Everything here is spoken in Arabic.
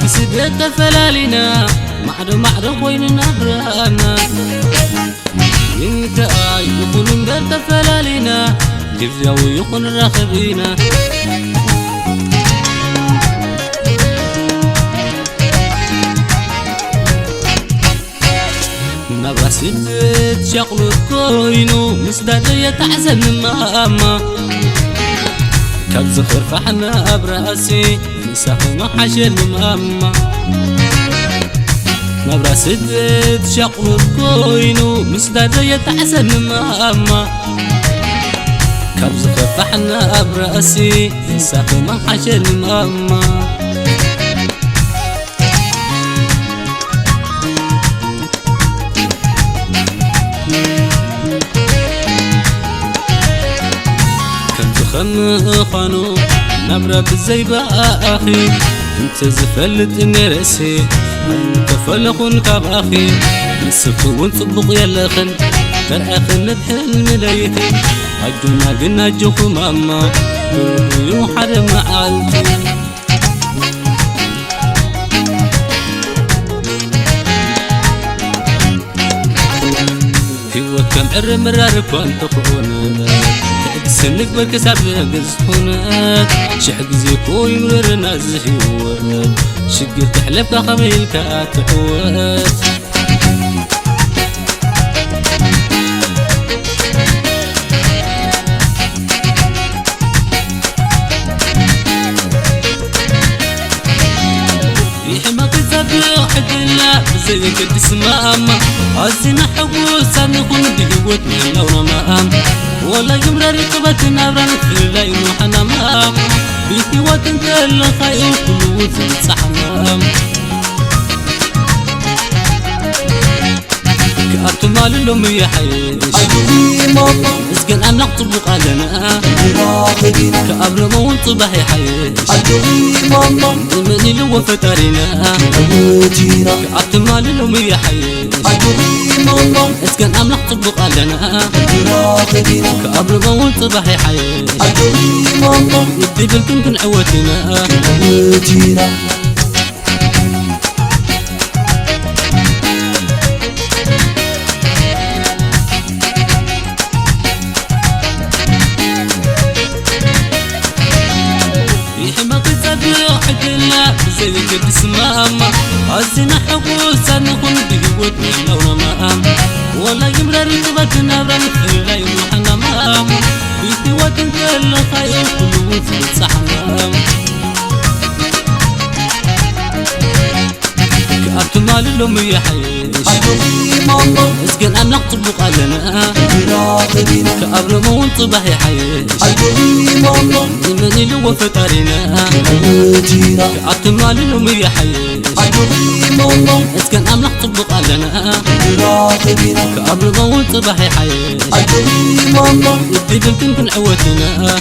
سدت فلالنا معرو ويننا برانا انت يكون درت فلالنا كيف يكون راخبينا نبرا سدت شغل كوينو مسداد يتعزن ماما كبز خرفحنا براسي مسافو ما حشل ماما نبرا سدت شغل كوينو مسداد يتعزن ماما كبز خرفحنا براسي مسافو ما حشل ماما خانو نبرة بالزيبة أخي انت زفلت اني رأسي انت فلخون كاب أخي نسفت ونطبق يلا خن فرأخن بحلم ليتي عدونا قلنا جوكو ماما يوحر معالتي هو كم عرم مرارك وانت خوننا سنك بركساب قزحونات شحق زيكو يمررنا زهيوات شقر تحلب كخميل كاتحوات يحمى قزاب يوحد الله بزيك الدسماما عزينا حقوس نكون بقوة من لون مام ولا يمرر ركبتنا برنت لا ينوحنا مام بيتي وتنتل خير كل وزن صحنام كأرت مال اللوم يحيش اسقن أم نقطبق لنا كأبر مون صبح يحيش مني لو فترنا كأرت مال اللوم يحيش اسكن أم نقطبق لنا كأبر مون صبح يحيش يدي بلكم كن عوتنا زيك الدسماما عزينا حقوس نكون بقوة من لون مام ولا يمرر ركبتنا برنت لا ينوحنا مام بيتي وتنتل خير كل وزن صحنام كأرت مال اللوم يحيش اسكن أم نقطبق لنا كأبر مون صبح يحيش مني لو فترنا كأرت مال اللوم يحيش اسكن أم نقطبق لنا كأبر مون صبح يحيش يدي بلكن كن عوتنا